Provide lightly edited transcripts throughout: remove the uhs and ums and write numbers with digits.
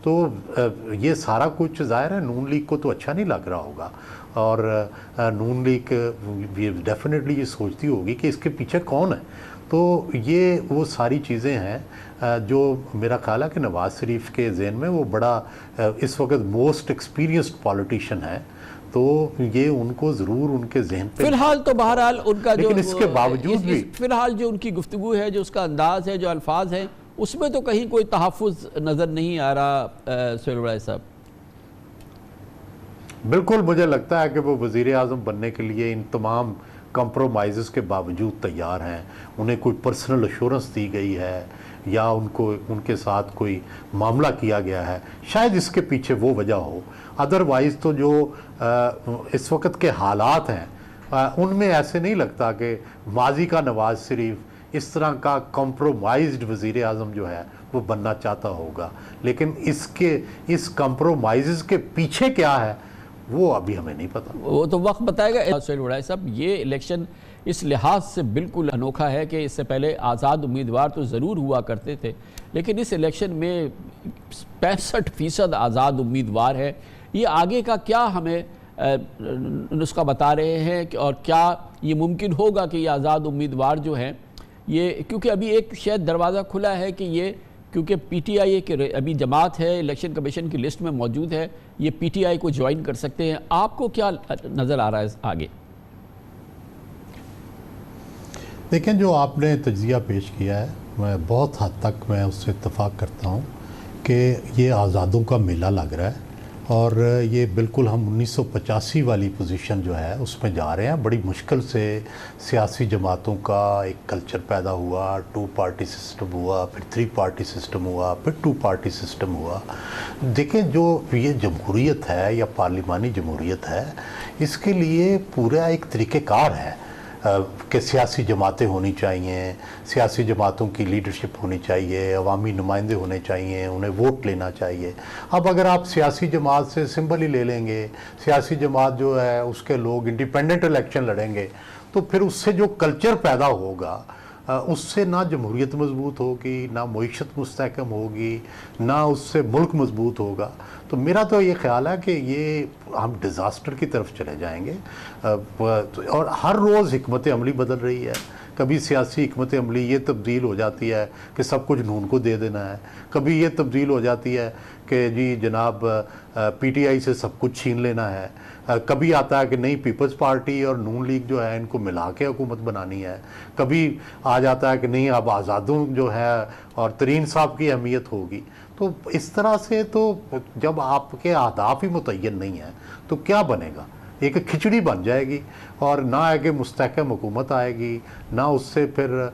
तो ये सारा कुछ ज़ाहिर है नून लीग को तो अच्छा नहीं लग रहा होगा, और नून लीग डेफिनेटली ये सोचती होगी कि इसके पीछे कौन है। तो ये वो सारी चीज़ें हैं जो मेरा ख्याल है कि नवाज़ शरीफ के ज़हन में वो बड़ा इस वक्त मोस्ट एक्सपीरियंस्ड पॉलिटिशियन है, तो ये उनको ज़रूर उनके जहन पे फिलहाल तो बहरहाल उनका जो, लेकिन इसके बावजूद भी फिलहाल जो उनकी गुफ्तगू है, जो उसका अंदाज है, जो अल्फाज हैं, उसमें तो कहीं कोई तहफ़्फ़ुज़ नज़र नहीं आ रहा सुहेल वड़ाई साहब। बिल्कुल, मुझे लगता है कि वो वज़ीर आज़म बनने के लिए इन तमाम कंप्रोमाइज़ के बावजूद तैयार हैं। उन्हें कोई पर्सनल एश्योरेंस दी गई है या उनको उनके साथ कोई मामला किया गया है, शायद इसके पीछे वो वजह हो। अदरवाइज़ तो जो इस वक्त के हालात हैं उनमें ऐसे नहीं लगता कि माजी का नवाज़ शरीफ इस तरह का कॉम्प्रोमाइज्ड वज़ीर आज़म जो है वो बनना चाहता होगा। लेकिन इस कॉम्प्रोमाइज़ के पीछे क्या है वो अभी हमें नहीं पता, वो तो वक्त बताएगा। सुहेल वड़ाई साहब, ये इलेक्शन इस लिहाज से बिल्कुल अनोखा है कि इससे पहले आज़ाद उम्मीदवार तो ज़रूर हुआ करते थे, लेकिन इस इलेक्शन में 65% आज़ाद उम्मीदवार है। ये आगे का क्या हमें नुस्खा बता रहे हैं कि, और क्या ये मुमकिन होगा कि ये आज़ाद उम्मीदवार जो हैं ये, क्योंकि अभी एक शायद दरवाज़ा खुला है कि ये, क्योंकि पीटीआई के अभी जमात है, इलेक्शन कमीशन की लिस्ट में मौजूद है, ये पीटीआई को ज्वाइन कर सकते हैं। आपको क्या नज़र आ रहा है आगे? देखें, जो आपने तज्ज़िया पेश किया है मैं बहुत हद तक मैं उससे इत्तफ़ाक़ करता हूँ कि ये आज़ादों का मेला लग रहा है, और ये बिल्कुल हम 1985 वाली पोजीशन जो है उसमें जा रहे हैं। बड़ी मुश्किल से सियासी जमातों का एक कल्चर पैदा हुआ, 2 पार्टी सिस्टम हुआ, फिर 3 पार्टी सिस्टम हुआ, फिर 2 पार्टी सिस्टम हुआ। देखें, जो ये जमहूरियत है या पार्लिमानी जमहूरियत है, इसके लिए पूरा एक तरीक़ेकार है कि सियासी जमातें होनी चाहिए, सियासी जमातों की लीडरशिप होनी चाहिए, अवामी नुमाइंदे होने चाहिए, उन्हें वोट लेना चाहिए। अब अगर आप सियासी जमात से सिंबल ही ले लेंगे, सियासी जमात जो है उसके लोग इंडिपेंडेंट इलेक्शन लड़ेंगे, तो फिर उससे जो कल्चर पैदा होगा उससे ना जमहूरियत मजबूत होगी, ना मईशत मुस्तहकम होगी, ना उससे मुल्क मजबूत होगा। तो मेरा तो ये ख्याल है कि ये हम डिज़ास्टर की तरफ चले जाएंगे। और हर रोज़ हिकमत अमली बदल रही है। कभी सियासी हिकमत अमली ये तब्दील हो जाती है कि सब कुछ नून को दे देना है, कभी ये तब्दील हो जाती है कि जी जनाब पीटीआई से सब कुछ छीन लेना है, कभी आता है कि नहीं पीपल्स पार्टी और नून लीग जो है इनको मिला के हुकूमत बनानी है, कभी आ जाता है कि नहीं अब आज़ादों जो है और तरीन साहब की अहमियत होगी। तो इस तरह से तो जब आपके अहदाफ ही मुतय्यन नहीं है तो क्या बनेगा, एक खिचड़ी बन जाएगी, और ना आगे मुस्तहकम हुकूमत आएगी, ना उससे फिर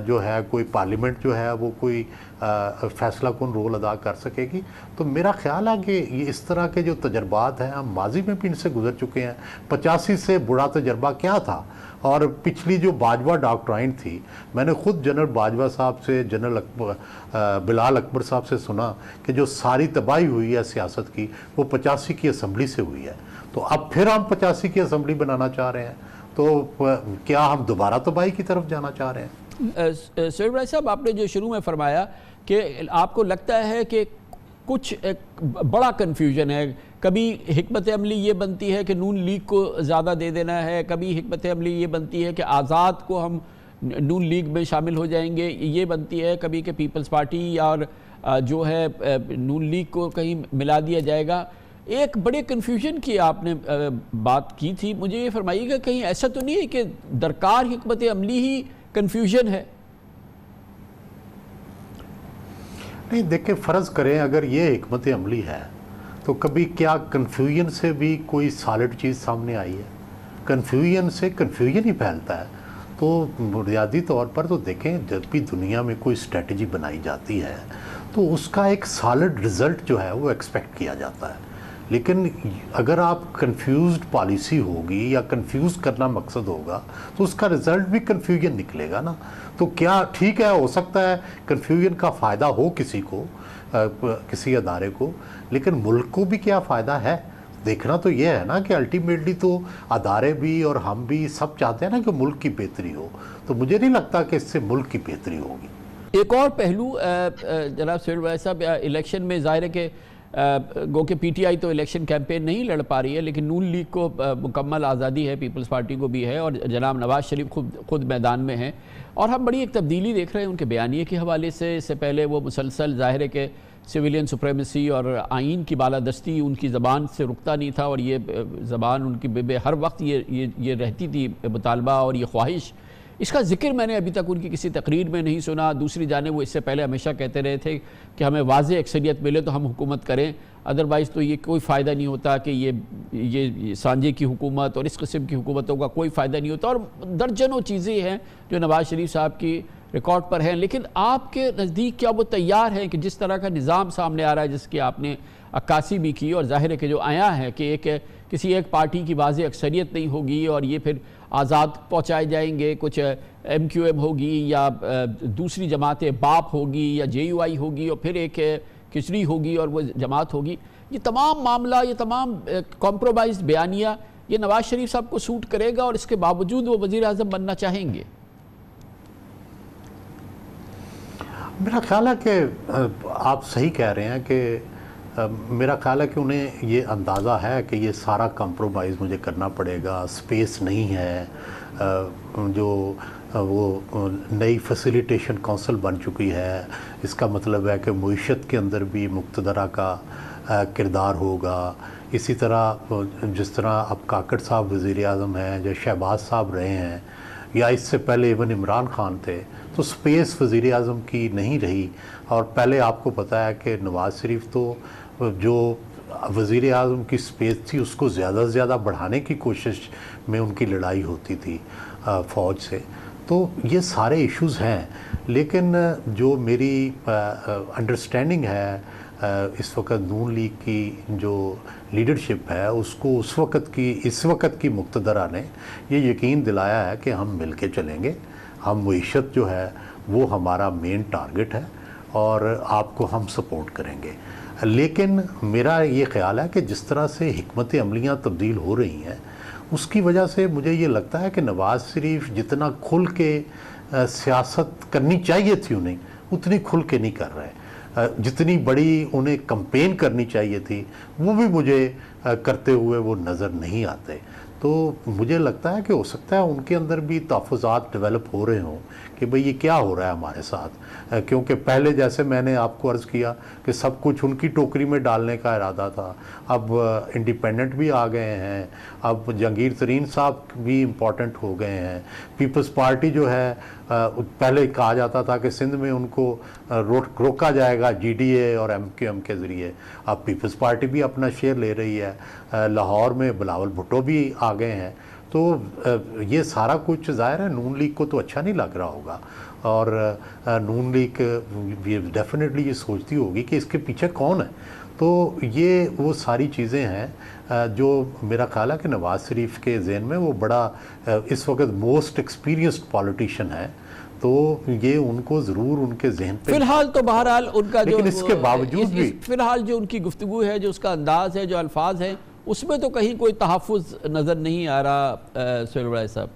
जो है कोई पार्लियामेंट जो है वो कोई फ़ैसला कौन रोल अदा कर सकेगी। तो मेरा ख्याल है कि ये इस तरह के जो तजर्बात हैं हम माजी में भी इनसे गुजर चुके हैं। 85 से बुरा तजर्बा क्या था, और पिछली जो बाजवा डॉक्ट्राइन थी, मैंने ख़ुद जनरल बाजवा साहब से, जनरल बिलाल अकबर साहब से सुना कि जो सारी तबाही हुई है सियासत की वो 85 की असम्बली से हुई है। तो अब फिर हम 85 की असम्बली बनाना चाह रहे हैं, तो क्या हम दोबारा तबाही की तरफ जाना चाह रहे हैं? सुहेल वड़ाई साहब, आपने जो शुरू में फरमाया कि आपको लगता है कि कुछ एक बड़ा कन्फ्यूजन है, कभी हिकमत अमली ये बनती है कि नून लीग को ज़्यादा दे देना है, कभी हिकमत अमली ये बनती है कि आज़ाद को हम नून लीग में शामिल हो जाएंगे, ये बनती है कभी कि पीपल्स पार्टी और जो है नून लीग को कहीं मिला दिया जाएगा। एक बड़े कन्फ्यूजन की आपने बात की थी, मुझे ये फरमाइएगा कहीं ऐसा तो नहीं है कि दरकार हिकमत अमली ही कन्फ्यूजन है? नहीं, देखिए, फ़र्ज़ करें अगर ये हिकमत अमली है तो कभी क्या कन्फ्यूजन से भी कोई सॉलिड चीज़ सामने आई है? कन्फ्यूजन से कन्फ्यूजन ही फैलता है। तो बुनियादी तौर पर तो देखें, जब भी दुनिया में कोई स्ट्रेटजी बनाई जाती है तो उसका एक सॉलिड रिज़ल्ट जो है वो एक्सपेक्ट किया जाता है। लेकिन अगर आप कंफ्यूज्ड पॉलिसी होगी या कंफ्यूज करना मकसद होगा तो उसका रिज़ल्ट भी कंफ्यूजन निकलेगा ना। तो क्या ठीक है, हो सकता है कंफ्यूजन का फ़ायदा हो किसी को, किसी अदारे को, लेकिन मुल्क को भी क्या फ़ायदा है? देखना तो ये है ना कि अल्टीमेटली तो अदारे भी और हम भी सब चाहते हैं ना कि मुल्क की बेहतरी हो। तो मुझे नहीं लगता कि इससे मुल्क की बेहतरी होगी। एक और पहलू जनाब सोहेल साहब, इलेक्शन में ज़ाहिर है कि गो के पीटीआई तो इलेक्शन कैंपेन नहीं लड़ पा रही है, लेकिन नून लीग को मुकम्मल आज़ादी है, पीपल्स पार्टी को भी है, और जनाब नवाज शरीफ खुद मैदान में हैं। और हम बड़ी एक तब्दीली देख रहे हैं उनके बयानिए के हवाले से। इससे पहले वो मुसलसल ज़ाहिर है कि सिविलियन सुप्रेमेसी और आइन की बालादस्ती उनकी ज़बान से रुकता नहीं था, और ये ज़बान उनकी हर वक्त ये रहती थी मुतालबा और ये ख्वाहिश। इसका जिक्र मैंने अभी तक उनकी किसी तकरीर में नहीं सुना। दूसरी जानिब वो इससे पहले हमेशा कहते रहे थे कि हमें वाज़ेह अक्सरियत मिले तो हम हुकूमत करें, अदरवाइज़ तो ये कोई फ़ायदा नहीं होता, कि ये सांझे की हुकूमत और इस किस्म की हुकूमतों का कोई फ़ायदा नहीं होता। और दर्जनों चीज़ें हैं जो नवाज़ शरीफ साहब की रिकॉर्ड पर हैं। लेकिन आपके नज़दीक क्या वो तैयार हैं कि जिस तरह का निज़ाम सामने आ रहा है, जिसकी आपने अक्कासी भी की, और ज़ाहिर है कि जो आया है कि किसी एक पार्टी की वाज़ेह अक्सरियत नहीं होगी और ये फिर आज़ाद पहुँचाए जाएंगे, कुछ MQM होगी या दूसरी जमातें बाप होगी या JUI होगी और फिर एक खिचड़ी होगी और वो जमात होगी। ये तमाम मामला, ये तमाम कॉम्प्रोमाइज़ बयानिया, ये नवाज़ शरीफ साहब को सूट करेगा और इसके बावजूद वो वज़ीर आज़म बनना चाहेंगे? मेरा ख्याल है कि आप सही कह रहे हैं कि मेरा ख्याल है कि उन्हें ये अंदाज़ा है कि ये सारा कंप्रोमाइज़ मुझे करना पड़ेगा, स्पेस नहीं है। जो वो नई फैसिलिटेशन काउंसिल बन चुकी है, इसका मतलब है कि मईशत के अंदर भी मुक्तदरा का किरदार होगा। इसी तरह जिस तरह अब काकड़ साहब वज़ीर आज़म हैं, जो शहबाज साहब रहे हैं, या इससे पहले इवन इमरान खान थे, तो स्पेस वज़ीर आज़म की नहीं रही। और पहले आपको पता है कि नवाज़ शरीफ तो जो वज़ीर आज़म की स्पेस थी उसको ज़्यादा से ज़्यादा बढ़ाने की कोशिश में उनकी लड़ाई होती थी फ़ौज से। तो ये सारे इश्यूज़ हैं, लेकिन जो मेरी अंडरस्टैंडिंग है इस वक्त नून लीग की जो लीडरशिप है, उसको इस वक्त की मुक्तदरा ने ये यकीन दिलाया है कि हम मिल के चलेंगे। हम मईशत जो है वो हमारा मेन टारगेट है और आपको हम सपोर्ट करेंगे। लेकिन मेरा ये ख़्याल है कि जिस तरह से हिकमत अमलियाँ तब्दील हो रही हैं, उसकी वजह से मुझे ये लगता है कि नवाज़ शरीफ जितना खुल के सियासत करनी चाहिए थी उन्हें, उतनी खुल के नहीं कर रहे। जितनी बड़ी उन्हें कैंपेन करनी चाहिए थी वो भी मुझे करते हुए वो नज़र नहीं आते। तो मुझे लगता है कि हो सकता है उनके अंदर भी तहफ़्फ़ुज़ात डेवलप हो रहे हों कि भाई ये क्या हो रहा है हमारे साथ, क्योंकि पहले जैसे मैंने आपको अर्ज़ किया कि सब कुछ उनकी टोकरी में डालने का इरादा था, अब इंडिपेंडेंट भी आ गए हैं, अब जहांगीर तरीन साहब भी इम्पॉर्टेंट हो गए हैं। पीपल्स पार्टी जो है, पहले कहा जाता था कि सिंध में उनको रोका जाएगा GDA और MQM के ज़रिए, अब पीपल्स पार्टी भी अपना शेयर ले रही है। लाहौर में बिलावल भुट्टो भी आ गए हैं। तो ये सारा कुछ ज़ाहिर है नून लीग को तो अच्छा नहीं लग रहा होगा, और नून लीग डेफिनेटली ये सोचती होगी कि इसके पीछे कौन है। तो ये वो सारी चीज़ें हैं जो मेरा ख्याल है कि नवाज़ शरीफ के ज़हन में वो बड़ा इस वक्त मोस्ट एक्सपीरियंस्ड पॉलिटिशियन है, तो ये उनको ज़रूर उनके जहन पे फिलहाल तो बहरहाल उनका लेकिन इसके बावजूद भी फिलहाल जो उनकी गुफ्तगू है, जो उसका अंदाज़ है, जो अल्फाज हैं, उसमें तो कहीं कोई तहफ़्फ़ुज़ नज़र नहीं आ रहा सोहेल साहब।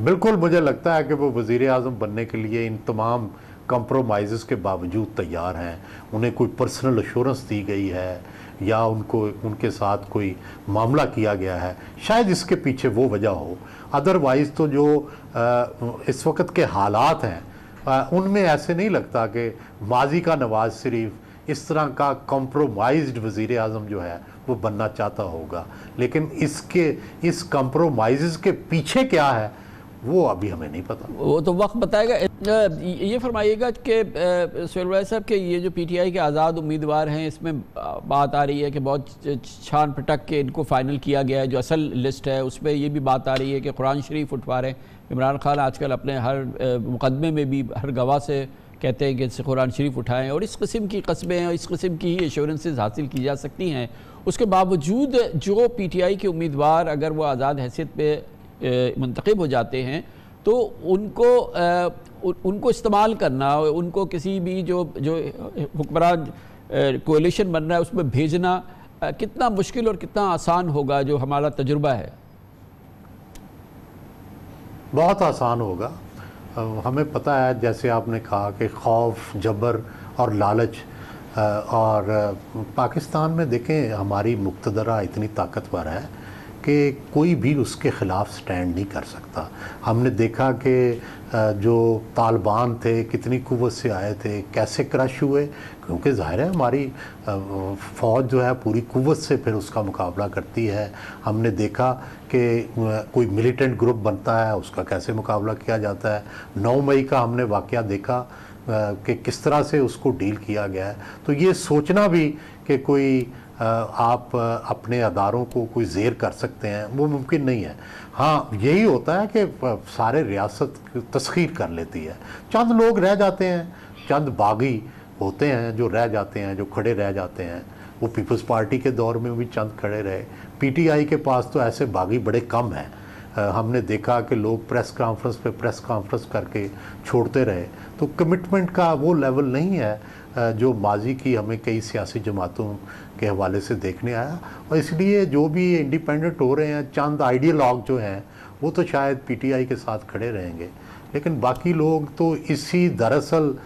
बिल्कुल, मुझे लगता है कि वो वज़ीर आज़म बनने के लिए इन तमाम कंप्रोमाइज़ के बावजूद तैयार हैं। उन्हें कोई पर्सनल एश्योरेंस दी गई है या उनके साथ कोई मामला किया गया है, शायद इसके पीछे वो वजह हो। अदरवाइज़ तो जो इस वक्त के हालात हैं उनमें ऐसे नहीं लगता कि माजी का नवाज़ शरीफ इस तरह का कॉम्प्रोमाइज्ड वज़ीर आज़म जो है वो बनना चाहता होगा। लेकिन इस कॉम्प्रोमाइज़ के पीछे क्या है वो अभी हमें नहीं पता, वो तो वक्त बताएगा। ये फरमाइएगा कि सोहेल साहब के ये जो PTI के आज़ाद उम्मीदवार हैं, इसमें बात आ रही है कि बहुत छान पटक के इनको फ़ाइनल किया गया है। जो असल लिस्ट है उसमें ये भी बात आ रही है कि कुरान शरीफ उठवा रहे हैं। इमरान खान आजकल अपने हर मुकदमे में भी हर गवाह से कहते हैं कि इससे कुरान शरीफ उठाएँ, और इस किस्म की कस्में और इस किस्म की ही एश्योरेंसेस हासिल की जा सकती हैं। उसके बावजूद जो PTI के उम्मीदवार अगर वो आज़ाद हैसियत पे मुंतखब हो जाते हैं तो उनको इस्तेमाल करना, उनको किसी भी जो हुक्मरान कोalition बन रहा है उसमें भेजना कितना मुश्किल और कितना आसान होगा, जो हमारा तजुर्बा है? बहुत आसान होगा। हमें पता है, जैसे आपने कहा कि खौफ, जबर और लालच, और पाकिस्तान में देखें हमारी मुक्तदरा इतनी ताकतवर है कि कोई भी उसके ख़िलाफ़ स्टैंड नहीं कर सकता। हमने देखा कि जो तालिबान थे कितनी कुव्वत से आए थे, कैसे क्रश हुए, क्योंकि ज़ाहिर है हमारी फ़ौज जो है पूरी कुव्वत से फिर उसका मुकाबला करती है। हमने देखा कि कोई मिलिटेंट ग्रुप बनता है, उसका कैसे मुकाबला किया जाता है। 9 मई का हमने वाक़या देखा कि किस तरह से उसको डील किया गया है। तो ये सोचना भी कि कोई आप अपने अदारों को कोई ज़ेर कर सकते हैं, वो मुमकिन नहीं है। हाँ, यही होता है कि सारे रियासत तस्खीर कर लेती है, चंद लोग रह जाते हैं, चंद बागी होते हैं जो रह जाते हैं, जो खड़े रह जाते हैं। वो पीपल्स पार्टी के दौर में भी चंद खड़े रहे। पीटीआई के पास तो ऐसे बागी बड़े कम हैं। हमने देखा कि लोग प्रेस कॉन्फ्रेंस पे प्रेस कॉन्फ्रेंस करके छोड़ते रहे। तो कमिटमेंट का वो लेवल नहीं है जो माजी की हमें कई सियासी जमातों के हवाले से देखने आया। और इसलिए जो भी इंडिपेंडेंट हो रहे हैं, चंद आइडियलॉग जो हैं वो तो शायद पीटीआई के साथ खड़े रहेंगे, लेकिन बाकी लोग तो दरअसल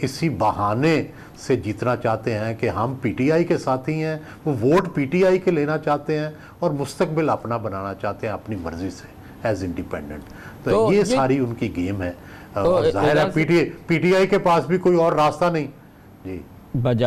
इसी बहाने से जीतना चाहते हैं कि हम पीटीआई के साथी हैं। वो वोट पीटीआई के लेना चाहते हैं और मुस्तकबिल अपना बनाना चाहते हैं अपनी मर्जी से एज इंडिपेंडेंट। तो ये सारी उनकी गेम है। और जाहिर है पीटीआई के पास भी कोई और रास्ता नहीं जी।